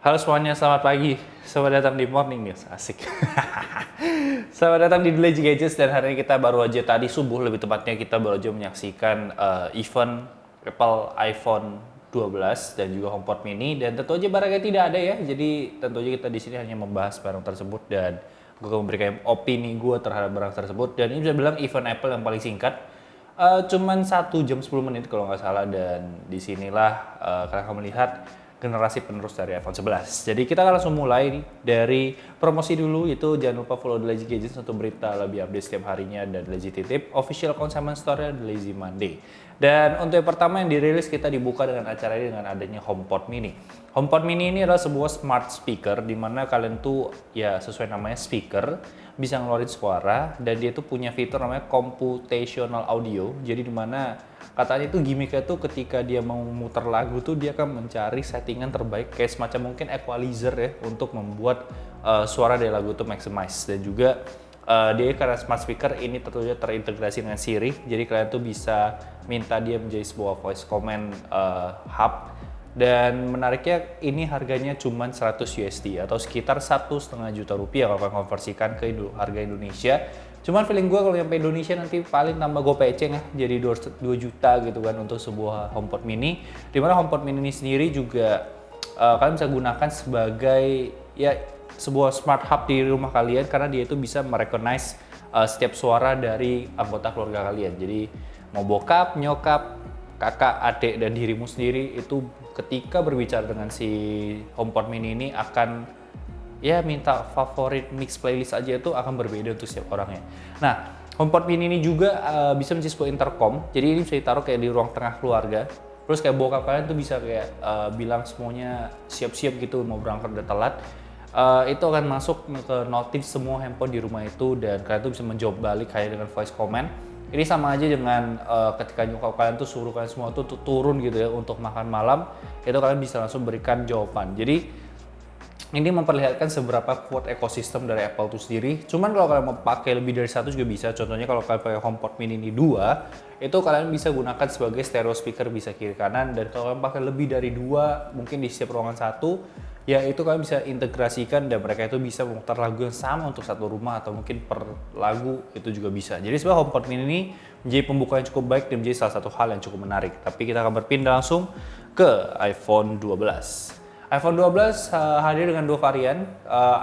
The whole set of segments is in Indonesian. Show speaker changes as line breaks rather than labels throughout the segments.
Halo semuanya, selamat pagi. Selamat datang di Morning News. Asik. Selamat datang di Lazy Gadgets dan hari ini kita baru aja tadi subuh, lebih tepatnya kita baru aja menyaksikan event Apple iPhone 12 dan juga HomePod mini, dan tentu aja barangnya tidak ada ya. Jadi tentu aja kita di sini hanya membahas barang tersebut dan gue akan memberikan opini gue terhadap barang tersebut, dan ini bisa bilang event Apple yang paling singkat. Cuman 1 jam 10 menit kalau nggak salah, dan disinilah kalian akan melihat generasi penerus dari iPhone 11. Jadi kita akan langsung mulai nih dari promosi dulu. Itu jangan lupa follow The Lazy Gadgets untuk berita lebih update setiap harinya, dan Lazy Titip official consignment store The Lazy Monday. Dan untuk yang pertama yang dirilis, kita dibuka dengan acara ini dengan adanya HomePod mini. HomePod mini ini adalah sebuah smart speaker di mana kalian tuh ya sesuai namanya speaker bisa ngeluarin suara, dan dia tuh punya fitur namanya computational audio. Jadi di mana katanya itu gimmicknya tuh ketika dia mau muter lagu tuh dia akan mencari settingan terbaik kayak semacam mungkin equalizer ya untuk membuat suara dari lagu itu maximize. Dan juga dia karena smart speaker ini tentunya terintegrasi dengan Siri, jadi kalian tuh bisa minta dia menjadi sebuah voice command hub. Dan menariknya ini harganya cuma 100 USD atau sekitar 1,5 juta rupiah kalau kalian konversikan ke harga Indonesia. Cuman feeling gue kalau nyampe Indonesia nanti paling tambah gopeceng ya, jadi 2 juta gitu kan untuk sebuah HomePod mini. Dimana HomePod mini ini sendiri juga kalian bisa gunakan sebagai ya sebuah smart hub di rumah kalian, karena dia itu bisa merecognize setiap suara dari anggota keluarga kalian. Jadi mau bokap, nyokap, kakak, adik, dan dirimu sendiri itu ketika berbicara dengan si HomePod mini ini akan ya minta favorit mix playlist aja itu akan berbeda untuk setiap orangnya. Nah, HomePod mini ini juga bisa menjadi sebuah intercom, jadi ini bisa ditaruh kayak di ruang tengah keluarga. Terus kayak bokap kalian tuh bisa kayak bilang semuanya siap-siap gitu mau berangkat udah telat. Itu akan masuk ke notif semua handphone di rumah itu, dan kalian tuh bisa menjawab balik kayak dengan voice command. Ini sama aja dengan ketika nyokap kalian tuh suruh kalian semua tuh turun gitu ya untuk makan malam, itu kalian bisa langsung berikan jawaban. Jadi ini memperlihatkan seberapa kuat ekosistem dari Apple itu sendiri. Cuman kalau kalian mau pakai lebih dari satu juga bisa. Contohnya kalau kalian pakai HomePod mini ini 2, itu kalian bisa gunakan sebagai stereo speaker, bisa kiri kanan. Dan kalau kalian pakai lebih dari 2, mungkin di setiap ruangan satu, ya itu kalian bisa integrasikan dan mereka itu bisa memutar lagu yang sama untuk satu rumah atau mungkin per lagu itu juga bisa. Jadi sebenarnya HomePod mini ini menjadi pembuka yang cukup baik dan menjadi salah satu hal yang cukup menarik. Tapi kita akan berpindah langsung ke iPhone 12. iPhone 12 hadir dengan dua varian,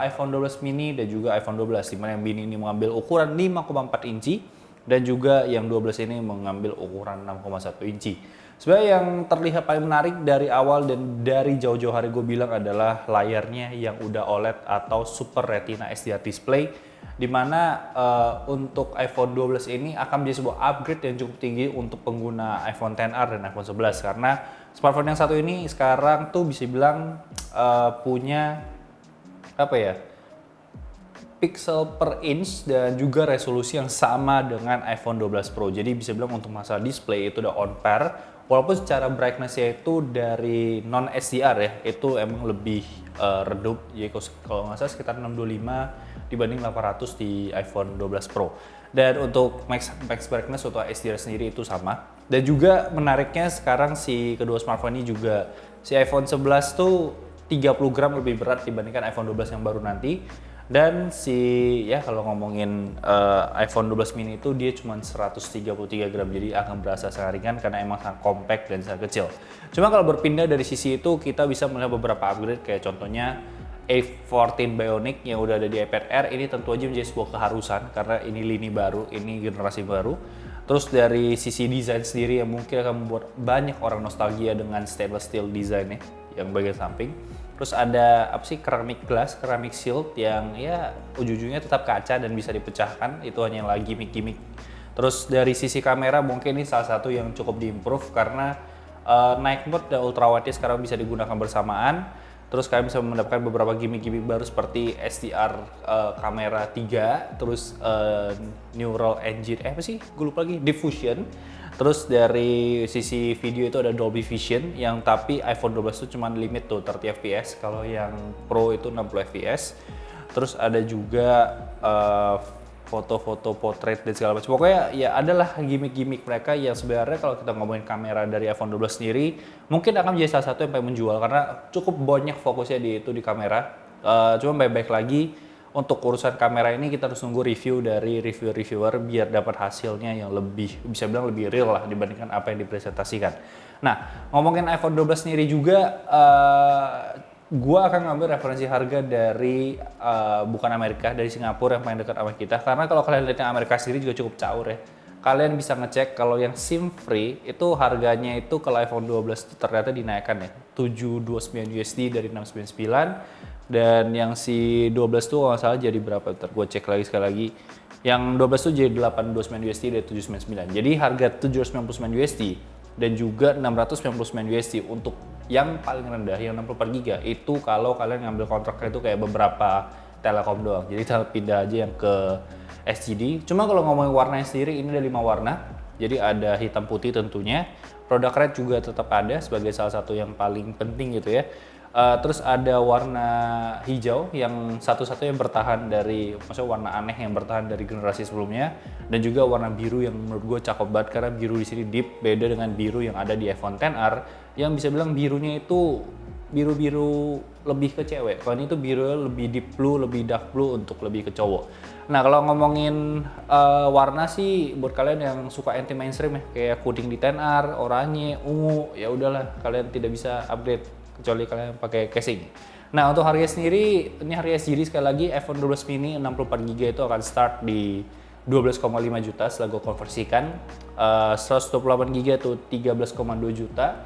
iPhone 12 mini dan juga iPhone 12, dimana yang mini ini mengambil ukuran 5,4 inci dan juga yang 12 ini mengambil ukuran 6,1 inci. Sebenarnya yang terlihat paling menarik dari awal dan dari jauh-jauh hari gue bilang adalah layarnya yang udah OLED atau Super Retina XDR display, dimana untuk iPhone 12 ini akan menjadi sebuah upgrade yang cukup tinggi untuk pengguna iPhone XR dan iPhone 11, karena smartphone yang satu ini sekarang tuh bisa bilang punya apa ya, pixel per inch dan juga resolusi yang sama dengan iPhone 12 Pro. Jadi bisa bilang untuk masalah display itu udah on par, walaupun secara brightness-nya itu dari non SDR ya, itu emang lebih redup. Jadi kalau nggak salah sekitar 625 dibanding 800 di iPhone 12 Pro. Dan untuk max brightness atau SDR sendiri itu sama. Dan juga menariknya sekarang si kedua smartphone ini juga, si iPhone 11 tuh 30 gram lebih berat dibandingkan iPhone 12 yang baru nanti. Dan si ya kalau ngomongin iPhone 12 mini itu dia cuma 133 gram, jadi akan berasa sangat ringan karena emang sangat compact dan sangat kecil. Cuma kalau berpindah dari sisi itu, kita bisa melihat beberapa upgrade kayak contohnya A14 Bionic yang udah ada di iPad Air. Ini tentu aja menjadi sebuah keharusan karena ini lini baru, ini generasi baru. Terus dari sisi desain sendiri yang mungkin akan membuat banyak orang nostalgia dengan stainless steel desainnya yang bagian samping. Terus ada apa sih, ceramic glass, ceramic shield yang ya ujung-ujungnya tetap kaca dan bisa dipecahkan, itu hanya lagi gimmick. Terus dari sisi kamera mungkin ini salah satu yang cukup diimprove karena night mode dan ultrawide sekarang bisa digunakan bersamaan. Terus kalian bisa mendapatkan beberapa gimmick-gimmick baru seperti SDR kamera 3, terus neural engine, apa sih? Gue lupa lagi, diffusion. Terus dari sisi video itu ada Dolby Vision, yang tapi iPhone 12 itu cuma limit tuh 30 fps, kalau yang Pro itu 60 fps. Terus ada juga foto-foto portrait dan segala macam. Pokoknya ya adalah gimmick-gimmick mereka yang sebenarnya kalau kita ngomongin kamera dari iPhone 12 sendiri mungkin akan menjadi salah satu yang paling menjual karena cukup banyak fokusnya di kamera. Cuma baik-baik lagi untuk urusan kamera ini kita harus nunggu review dari reviewer biar dapat hasilnya yang lebih bisa bilang lebih real lah dibandingkan apa yang dipresentasikan. Nah, ngomongin iPhone 12 sendiri juga gua akan ngambil referensi harga dari bukan Amerika, dari Singapura yang paling dekat sama kita. Karena kalau kalian lihat yang Amerika sendiri juga cukup caur ya. Kalian bisa ngecek kalau yang SIM free itu harganya itu kalau iPhone 12 itu ternyata dinaikkan ya. 729 USD dari 699 dan yang si 12 tuh kalau nggak salah jadi berapa? Ntar gue cek lagi sekali lagi. Yang 12 tuh jadi 829 USD dari 799. Jadi harga 799 USD dan juga 699 USD untuk yang paling rendah yang 64 GB itu kalau kalian ngambil kontraknya itu kayak beberapa Telkom doang. Jadi kita pindah aja yang ke SGD. Cuma kalau ngomongin warnanya sendiri ini ada 5 warna. Jadi ada hitam putih tentunya. Product red juga tetap ada sebagai salah satu yang paling penting gitu ya. Terus ada warna hijau yang satu-satunya bertahan dari, maksudnya warna aneh yang bertahan dari generasi sebelumnya, dan juga warna biru yang menurut gue cakep banget karena biru di sini deep, beda dengan biru yang ada di iPhone XR yang bisa bilang birunya itu biru-biru lebih ke cewek. Kalau ini tuh biru lebih deep blue, lebih dark blue untuk lebih ke cowok. Nah kalau ngomongin warna sih buat kalian yang suka anti mainstream ya kayak kuning di XR, oranye, ungu, ya udahlah kalian tidak bisa upgrade kecuali kalian pakai casing. Nah untuk harga sendiri, ini harga SGD sekali lagi iPhone 12 mini 64GB itu akan start di 12,5 juta setelah gue konversikan. 128GB itu 13,2 juta.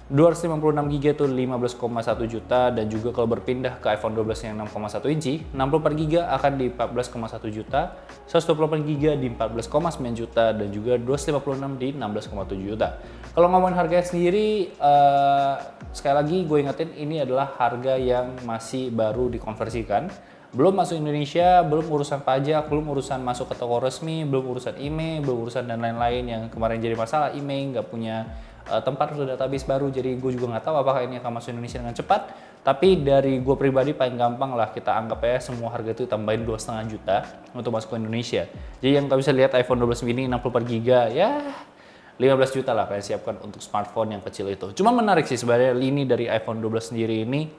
256GB itu 15,1 juta dan juga kalau berpindah ke iPhone 12 yang 6,1 inci 64GB akan di 14,1 juta, 128GB di 14,9 juta dan juga 256 di 16,7 juta. Kalau ngomongin harga sendiri sekali lagi gue ingetin ini adalah harga yang masih baru dikonversikan, belum masuk Indonesia, belum urusan pajak, belum urusan masuk ke toko resmi, belum urusan email, belum urusan dan lain-lain yang kemarin jadi masalah email nggak punya tempat atau database baru, jadi gue juga nggak tahu apakah ini akan masuk Indonesia dengan cepat. Tapi dari gue pribadi paling gampang lah kita anggap ya semua harga itu tambahin 2,5 juta untuk masuk ke Indonesia. Jadi yang kalian bisa lihat iPhone 12 mini 64GB ya 15 juta lah kalian siapkan untuk smartphone yang kecil itu. Cuma menarik sih sebenarnya ini dari iPhone 12 sendiri ini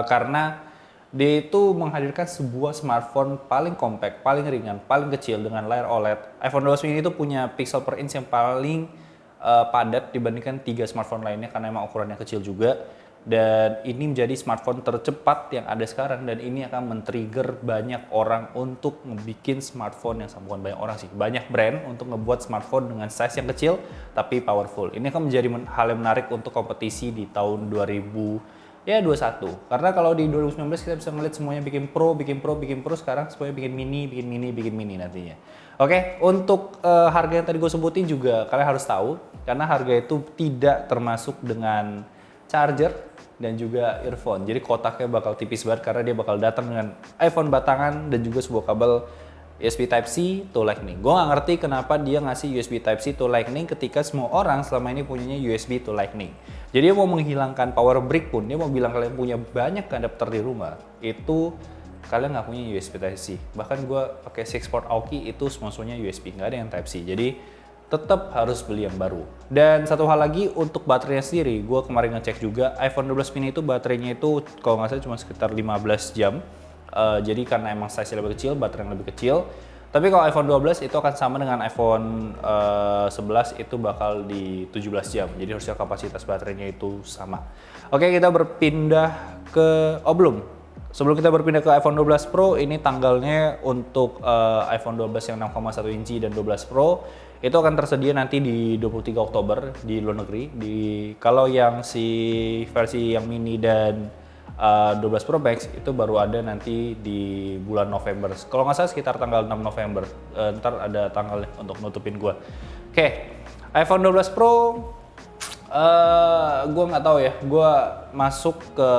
karena dia itu menghadirkan sebuah smartphone paling compact, paling ringan, paling kecil dengan layar OLED. iPhone 12 mini itu punya pixel per inch yang paling padat dibandingkan 3 smartphone lainnya karena emang ukurannya kecil juga, dan ini menjadi smartphone tercepat yang ada sekarang dan ini akan men-trigger banyak orang untuk ngebikin smartphone yang bukan banyak orang sih, banyak brand untuk ngebuat smartphone dengan size yang kecil tapi powerful. Ini akan menjadi hal yang menarik untuk kompetisi di tahun 2021 karena kalau di 2019 kita bisa ngeliat semuanya bikin pro, sekarang semuanya bikin mini nantinya. Oke, untuk harga yang tadi gue sebutin juga kalian harus tahu karena harga itu tidak termasuk dengan charger dan juga earphone. Jadi kotaknya bakal tipis banget karena dia bakal datang dengan iPhone batangan dan juga sebuah kabel USB Type-C to Lightning. Gue nggak ngerti kenapa dia ngasih USB Type-C to Lightning ketika semua orang selama ini punyanya USB to Lightning. Jadi dia mau menghilangkan power brick pun, dia mau bilang kalian punya banyak adapter di rumah, itu kalian nggak punya USB Type-C. Bahkan gue pakai 6 port Aoki itu semuanya USB, nggak ada yang Type-C. Jadi tetap harus beli yang baru. Dan satu hal lagi untuk baterainya sendiri, gue kemarin ngecek juga iPhone 12 mini itu baterainya itu kalau nggak salah cuma sekitar 15 jam. Jadi karena emang size-nya lebih kecil, baterai yang lebih kecil. Tapi kalau iPhone 12 itu akan sama dengan iPhone 11 itu bakal di 17 jam. Jadi harusnya kapasitas baterainya itu sama. Oke, kita berpindah ke belum. Sebelum kita berpindah ke iPhone 12 Pro, ini tanggalnya untuk iPhone 12 yang 6,1 inci dan 12 Pro itu akan tersedia nanti di 23 Oktober di luar negeri. Kalau yang si versi yang mini dan 12 Pro Max itu baru ada nanti di bulan November. Kalau nggak salah sekitar tanggal 6 November. Ntar ada tanggalnya untuk nutupin gue. Oke, iPhone 12 Pro gue nggak tahu ya. Gue masuk ke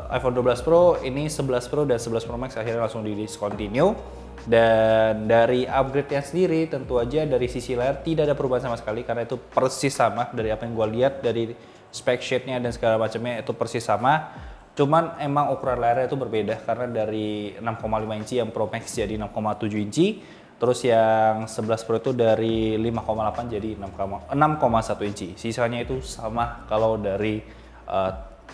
iPhone 12 Pro, ini 11 Pro dan 11 Pro Max akhirnya langsung di discontinue. Dan dari upgrade-nya sendiri tentu aja dari sisi layar tidak ada perubahan sama sekali karena itu persis sama dari apa yang gue lihat dari spec sheet-nya dan segala macamnya itu persis sama. Cuman emang ukuran layarnya itu berbeda karena dari 6,5 inci yang Pro Max jadi 6,7 inci, terus yang 11 Pro itu dari 5,8 jadi 6,1 inci. Sisanya itu sama kalau dari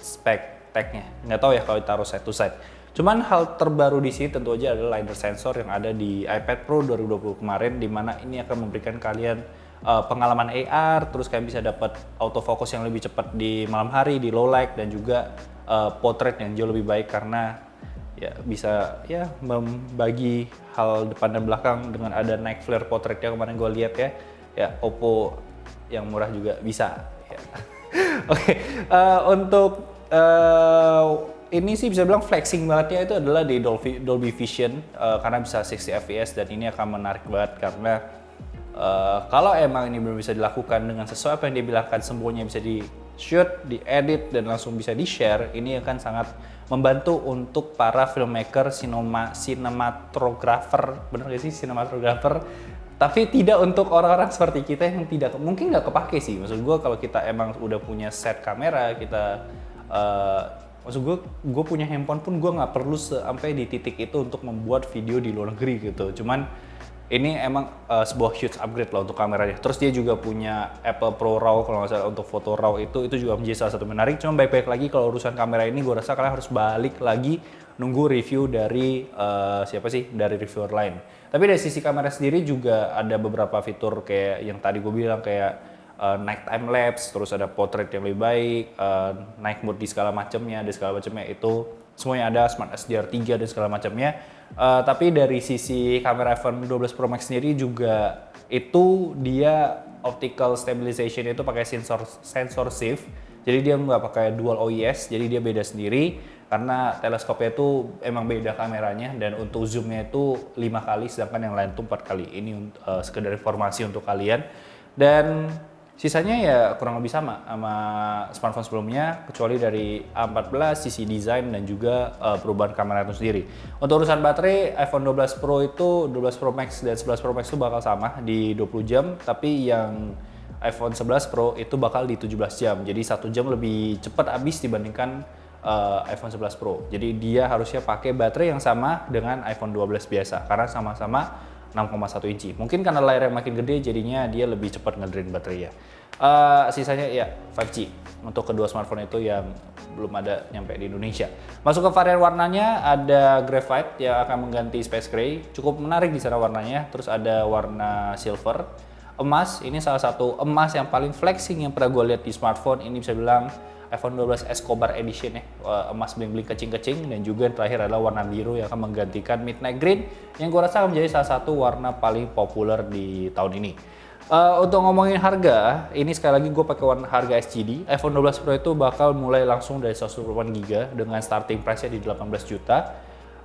spek tag-nya. Nggak tahu ya kalau ditaruh side to side. Cuman hal terbaru di sini tentu aja adalah LiDAR sensor yang ada di iPad Pro 2020 kemarin, di mana ini akan memberikan kalian pengalaman AR, terus kalian bisa dapat autofocus yang lebih cepat di malam hari, di low light, dan juga portrait yang jauh lebih baik karena ya bisa ya membagi hal depan dan belakang dengan ada night flare portrait yang kemarin gue lihat ya Oppo yang murah juga bisa ya. Oke, untuk ini sih bisa bilang flexing banget ya, itu adalah di Dolby Vision karena bisa 60 fps dan ini akan menarik banget karena kalau emang ini belum bisa dilakukan dengan sesuai apa yang dia bilangkan, semuanya bisa di shoot, diedit, dan langsung bisa di-share, ini akan sangat membantu untuk para filmmaker, sinematografer, bener gak sih sinematografer? Tapi tidak untuk orang-orang seperti kita yang tidak, mungkin nggak kepake sih. Maksud gue kalau kita emang udah punya set kamera, kita, maksud gue punya handphone pun gue nggak perlu sampai di titik itu untuk membuat video di luar negeri gitu. Cuman ini emang sebuah huge upgrade lah untuk kameranya. Terus dia juga punya Apple Pro RAW kalau nggak salah untuk foto RAW itu juga menjadi salah satu menarik. Cuma baik-baik lagi kalau urusan kamera ini gue rasa kalian harus balik lagi nunggu review dari siapa sih, dari reviewer lain. Tapi dari sisi kamera sendiri juga ada beberapa fitur kayak yang tadi gue bilang kayak night time lapse, terus ada portrait yang lebih baik, night mode di segala macamnya, itu semuanya ada, Smart SDR3 dan segala macamnya. Tapi dari sisi kamera iPhone 12 Pro Max sendiri juga itu dia optical stabilization itu pakai sensor shift. Jadi dia nggak pakai dual OIS, jadi dia beda sendiri karena teleskopnya itu emang beda kameranya dan untuk zoomnya itu 5 kali sedangkan yang lain itu 4 kali. Ini sekedar informasi untuk kalian. Dan sisanya ya kurang lebih sama smartphone sebelumnya, kecuali dari A14, sisi desain dan juga perubahan kamera itu sendiri. Untuk urusan baterai, iPhone 12 Pro itu, 12 Pro Max dan 11 Pro Max itu bakal sama di 20 jam, tapi yang iPhone 11 Pro itu bakal di 17 jam. Jadi 1 jam lebih cepat habis dibandingkan iPhone 11 Pro. Jadi dia harusnya pakai baterai yang sama dengan iPhone 12 biasa, karena sama-sama 6,1 inci. Mungkin karena layar yang makin gede jadinya dia lebih cepat ngedrain baterai ya. Sisanya ya 5G untuk kedua smartphone itu yang belum ada nyampe di Indonesia. Masuk ke varian warnanya, ada graphite yang akan mengganti space gray. Cukup menarik di sana warnanya. Terus ada warna silver, emas. Ini salah satu emas yang paling flexing yang pernah gue lihat di smartphone. Ini bisa bilang iPhone 12 Escobar Edition ya, emas bling-bling kecing-kecing, dan juga yang terakhir adalah warna biru yang akan menggantikan midnight green yang gue rasa menjadi salah satu warna paling populer di tahun ini. Untuk ngomongin harga, ini sekali lagi gue pakai warna harga SGD. iPhone 12 Pro itu bakal mulai langsung dari 128 GB dengan starting price-nya di 18 juta.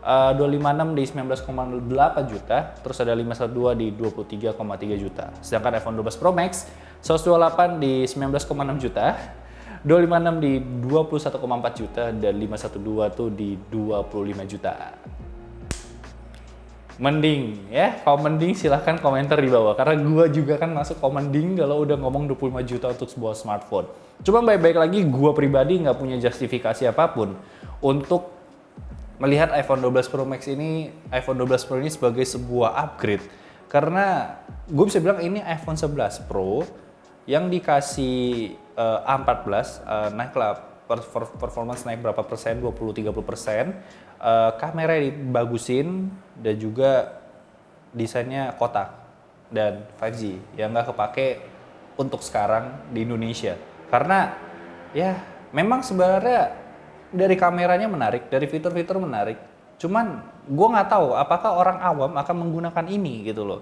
256 di 19,8 juta, terus ada 512 di 23,3 juta. Sedangkan iPhone 12 Pro Max 128 di 19,6 juta. 256 di 21,4 juta dan 512 tuh di 25 juta. Mending ya, kalau mending silahkan komentar di bawah karena gua juga kan masuk mending kalau udah ngomong 25 juta untuk sebuah smartphone. Cuma baik-baik lagi gua pribadi nggak punya justifikasi apapun untuk melihat iPhone 12 Pro Max ini, iPhone 12 Pro ini sebagai sebuah upgrade. Karena gue bisa bilang ini iPhone 11 Pro yang dikasih A14 naiklah performance naik berapa persen, 20-30%, kamera dibagusin dan juga desainnya kotak dan 5G yang nggak kepake untuk sekarang di Indonesia karena ya memang sebenarnya dari kameranya menarik, dari fitur-fitur menarik, cuman gue nggak tahu apakah orang awam akan menggunakan ini gitu loh.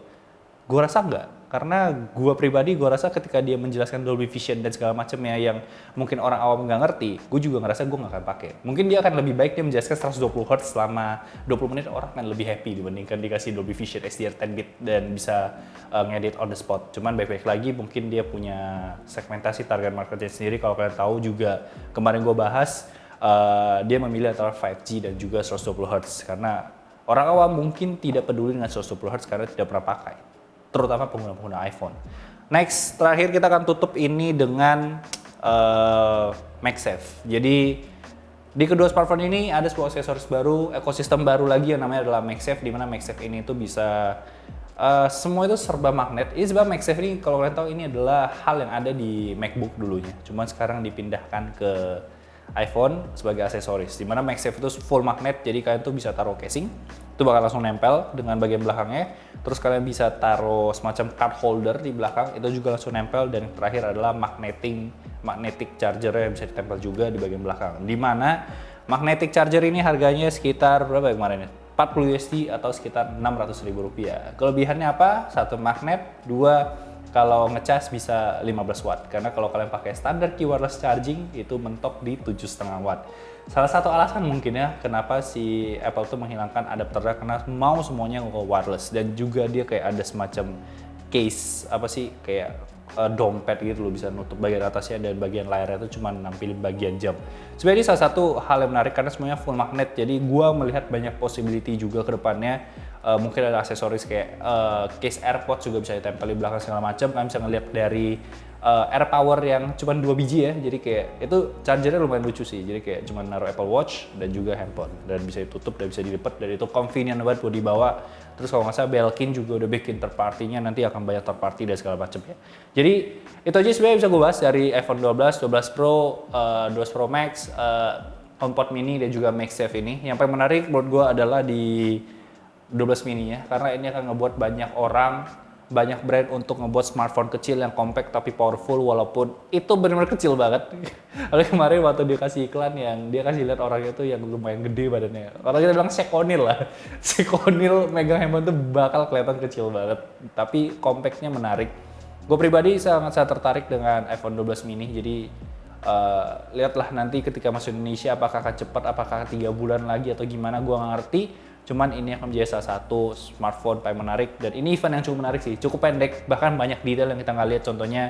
Gue rasa enggak, karena gue pribadi gue rasa ketika dia menjelaskan Dolby Vision dan segala macamnya yang mungkin orang awam nggak ngerti, gue juga ngerasa gue nggak akan pakai. Mungkin dia akan lebih baik dia menjelaskan 120 Hz selama 20 menit, orang akan lebih happy dibandingkan dikasih Dolby Vision SDR 10-bit dan bisa ngedit on the spot. Cuman baik-baik lagi mungkin dia punya segmentasi target marketnya sendiri. Kalau kalian tahu juga kemarin gue bahas, dia memilih antara 5G dan juga 120 Hz karena orang awam mungkin tidak peduli dengan 120 Hz karena tidak pernah pakai, terutama pengguna-pengguna iPhone. Next, terakhir kita akan tutup ini dengan MagSafe. Jadi Di kedua smartphone ini ada sebuah aksesoris baru, ekosistem baru lagi yang namanya adalah MagSafe, di mana MagSafe ini tuh bisa semua itu serba magnet. Ini sebab MagSafe ini kalau kalian tahu ini adalah hal yang ada di MacBook dulunya, cuman sekarang dipindahkan ke iPhone sebagai aksesoris. Di mana MagSafe itu full magnet, jadi kalian tuh bisa taruh casing, itu bakal langsung nempel dengan bagian belakangnya. Terus kalian bisa taruh semacam card holder di belakang, itu juga langsung nempel. Dan yang terakhir adalah magnetic charger yang bisa ditempel juga di bagian belakang. Di mana magnetic charger ini harganya sekitar berapa ya kemarin ya? 40 USD atau sekitar Rp600.000. Kelebihannya apa? Satu magnet, dua kalau ngecas bisa 15 watt. Karena kalau kalian pakai standar wireless charging itu mentok di 7,5 watt. Salah satu alasan mungkin ya kenapa si Apple tuh menghilangkan adapternya, karena mau semuanya wireless, dan juga dia kayak ada semacam case apa sih kayak dompet gitu loh, bisa nutup bagian atasnya dan bagian layarnya itu cuma nampilin bagian jam. Sebenarnya ini salah satu hal yang menarik karena semuanya full magnet, jadi gua melihat banyak possibility juga ke depannya. Mungkin ada aksesoris kayak case AirPods juga bisa ditempel di belakang segala macam. Kalian bisa ngeliat dari AirPower yang cuma 2 biji ya, jadi kayak itu chargernya lumayan lucu sih, jadi kayak cuma naruh Apple Watch dan juga handphone, dan bisa ditutup dan bisa dilipat, dan itu convenient banget buat dibawa. Terus kalau nggak salah Belkin juga udah bikin third party-nya, nanti akan banyak third party dan segala macam ya. Jadi itu aja sebenarnya bisa gue bahas dari iPhone 12, 12 Pro, 12 Pro Max, HomePod Mini dan juga MagSafe ini. Yang paling menarik menurut gue adalah di 12 mini ya, karena ini akan ngebuat banyak orang, banyak brand untuk ngebuat smartphone kecil yang compact tapi powerful, walaupun itu benar-benar kecil banget. Lalu kemarin waktu dia kasih iklan, yang dia kasih lihat orangnya tuh yang lumayan gede badannya. Kalau kita bilang sekonil lah, sekonil megang handphone tuh bakal kelihatan kecil banget, tapi compactnya menarik. Gue pribadi sangat tertarik dengan iPhone 12 mini, jadi lihatlah nanti ketika masuk Indonesia apakah akan cepat, apakah 3 bulan lagi atau gimana, gue nggak ngerti. Cuman ini akan menjadi salah satu smartphone paling menarik, dan ini event yang cukup menarik sih, cukup pendek, bahkan banyak detail yang kita nggak lihat. Contohnya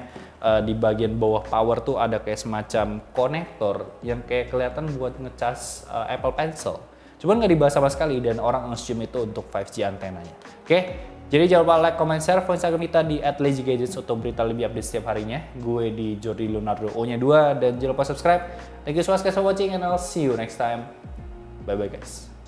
di bagian bawah power tuh ada kayak semacam konektor yang kayak kelihatan buat ngecas Apple Pencil. Cuman nggak dibahas sama sekali, dan orang nge-assume itu untuk 5G antenanya. Oke? Jadi jangan lupa like, comment, share, follow Instagram kita di @lazygadgets untuk berita lebih update setiap harinya. Gue di Jordi Leonardo O-nya 2, dan jangan lupa subscribe. Thank you so much guys for watching, and I'll see you next time. Bye bye guys.